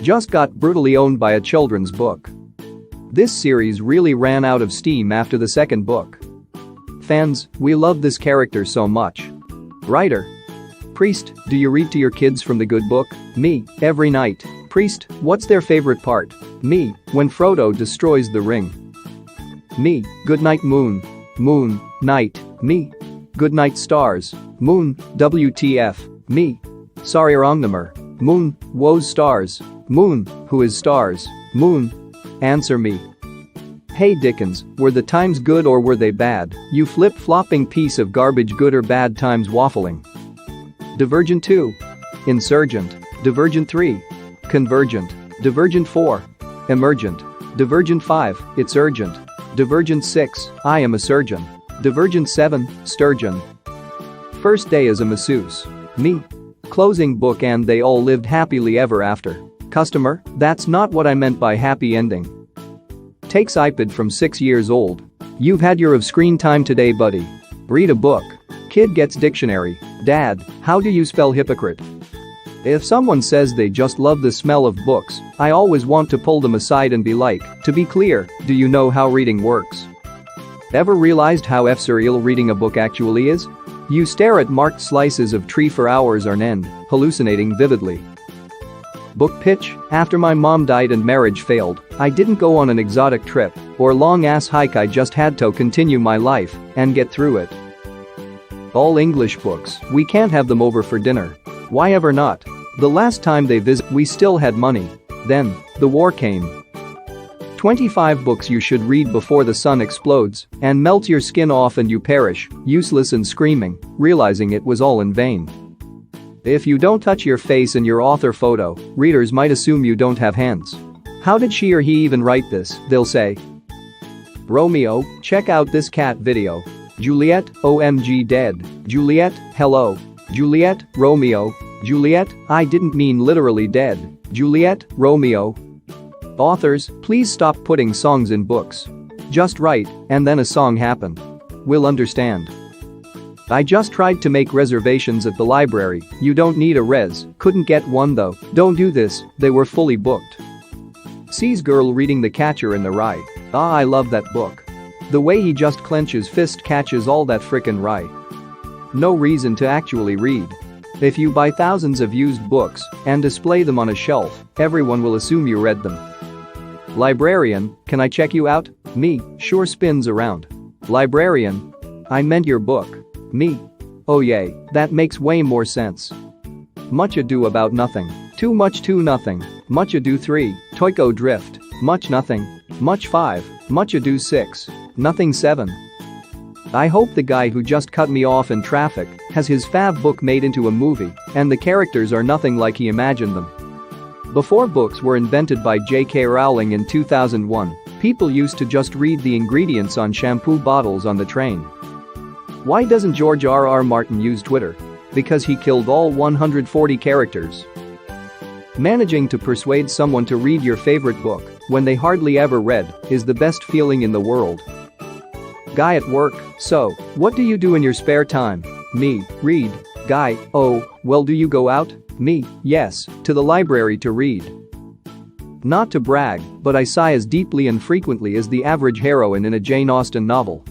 Just got brutally owned by a children's book. This series really ran out of steam after the second book. Fans, we love this character so much. Writer. Priest, do you read to your kids from the good book? Me, every night. Priest, what's their favorite part? Me, when Frodo destroys the ring. Me, good night moon. Moon, night. Me, good night stars. Moon, WTF. Me, sorry wrong number. Moon, woes stars. Moon, who is stars? Moon, answer me. Hey Dickens, were the times good or were they bad? You flip-flopping piece of garbage, good or bad times waffling. Divergent 2. Insurgent. Divergent 3. Convergent. Divergent 4. Emergent. Divergent 5. It's urgent. Divergent 6. I am a surgeon. Divergent 7. Sturgeon. First day as a masseuse. Me. Closing book and they all lived happily ever after. Customer, that's not what I meant by happy ending. Takes iPad from 6 years old. You've had your of screen time today, buddy. Read a book. Kid gets dictionary. Dad, how do you spell hypocrite? If someone says they just love the smell of books, I always want to pull them aside and be like, to be clear, do you know how reading works? Ever realized how surreal reading a book actually is? You stare at marked slices of tree for hours on end, hallucinating vividly. Book pitch: after my mom died and marriage failed, I didn't go on an exotic trip or long-ass hike, I just had to continue my life and get through it. All English books, we can't have them over for dinner. Why ever not? The last time they visited, we still had money. Then, the war came. 25 books you should read before the sun explodes and melts your skin off and you perish, useless and screaming, realizing it was all in vain. If you don't touch your face in your author photo, readers might assume you don't have hands. How did she or he even write this, they'll say. Romeo, check out this cat video. Juliet, OMG dead. Juliet, hello. Juliet, Romeo. Juliet, I didn't mean literally dead. Juliet, Romeo. Authors, please stop putting songs in books. Just write, and then a song happened. We'll understand. I just tried to make reservations at the library, you don't need a res, couldn't get one though, don't do this, they were fully booked. Sees girl reading The Catcher in the Rye. Ah, I love that book. The way he just clenches fist catches all that frickin' rye. No reason to actually read. If you buy thousands of used books and display them on a shelf, everyone will assume you read them. Librarian, can I check you out? Me, sure spins around. Librarian, I meant your book. Me. Oh yay, that makes way more sense. Much ado about nothing. Too much too nothing. Much ado 3, Toyko Drift. Much nothing. Much 5, Much ado 6, Nothing 7. I hope the guy who just cut me off in traffic has his fave book made into a movie and the characters are nothing like he imagined them. Before books were invented by J.K. Rowling in 2001, people used to just read the ingredients on shampoo bottles on the train. Why doesn't George R.R. Martin use Twitter? Because he killed all 140 characters. Managing to persuade someone to read your favorite book when they hardly ever read is the best feeling in the world. Guy at work, so, what do you do in your spare time? Me, read. Guy, oh, well, do you go out? Me, yes, to the library to read. Not to brag, but I sigh as deeply and frequently as the average heroine in a Jane Austen novel.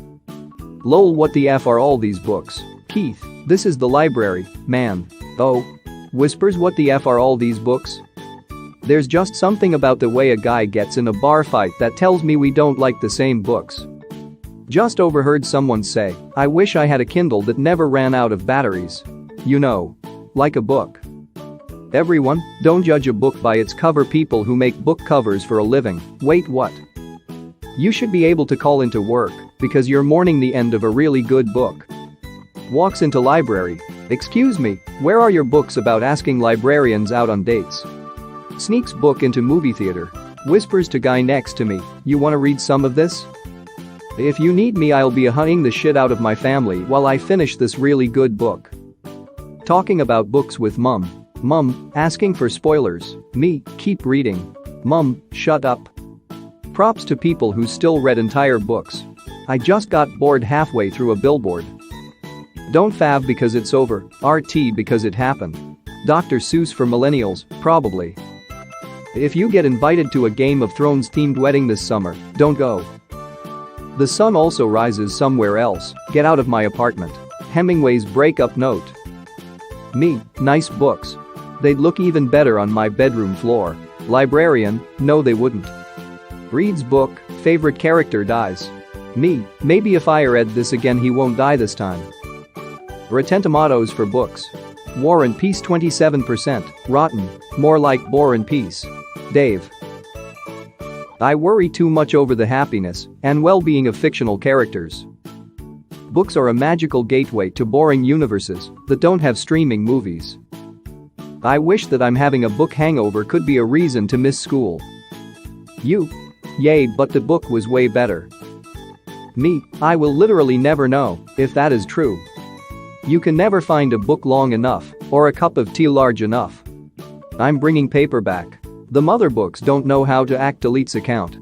Lol, what the F are all these books? Keith, this is the library, man. Oh. Whispers, what the F are all these books? There's just something about the way a guy gets in a bar fight that tells me we don't like the same books. Just overheard someone say, I wish I had a Kindle that never ran out of batteries. You know. Like a book. Everyone, don't judge a book by its cover. People who make book covers for a living. Wait, what? You should be able to call into work because you're mourning the end of a really good book. Walks into library. Excuse me, where are your books about asking librarians out on dates? Sneaks book into movie theater. Whispers to guy next to me, you wanna read some of this? If you need me, I'll be hunting the shit out of my family while I finish this really good book. Talking about books with mum. Mum, asking for spoilers. Me, keep reading. Mum, shut up. Props to people who still read entire books. I just got bored halfway through a billboard. Don't fav because it's over, RT because it happened. Dr. Seuss for millennials, probably. If you get invited to a Game of Thrones themed wedding this summer, don't go. The sun also rises somewhere else, get out of my apartment. Hemingway's breakup note. Me, nice books. They'd look even better on my bedroom floor. Librarian, no they wouldn't. Reads book, favorite character dies. Me, maybe if I read this again he won't die this time. Rotten Tomatoes for books. War and Peace 27%, rotten, more like War and Peace. Dave. I worry too much over the happiness and well-being of fictional characters. Books are a magical gateway to boring universes that don't have streaming movies. I wish that I'm having a book hangover could be a reason to miss school. You. Yay, but the book was way better. Me, I will literally never know if that is true. You can never find a book long enough or a cup of tea large enough. I'm bringing paperback. The mother books don't know how to act. Deletes account.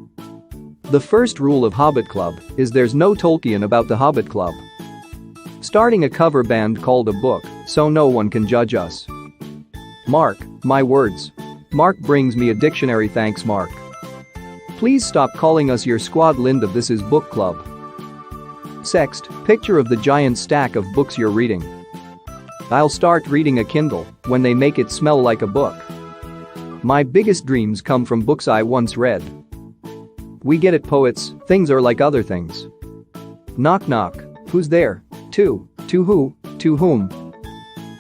The first rule of Hobbit Club is there's no Tolkien about the Hobbit Club. Starting a cover band called A Book so no one can judge us. Mark, my words. Mark brings me a dictionary, thanks Mark. Please stop calling us your squad, Linda. This is book club. Sext, picture of the giant stack of books you're reading. I'll start reading a Kindle when they make it smell like a book. My biggest dreams come from books I once read. We get it, poets, things are like other things. Knock knock, who's there? To who, to whom?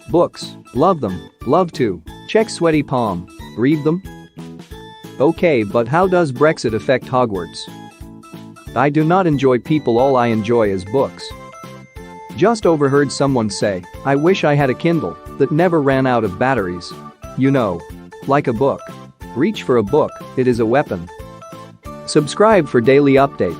Books, love them, love to, check sweaty palm, read them? Okay, but how does Brexit affect Hogwarts? I do not enjoy people, all I enjoy is books. Just overheard someone say, I wish I had a Kindle that never ran out of batteries. You know. Like a book. Reach for a book, it is a weapon. Subscribe for daily update.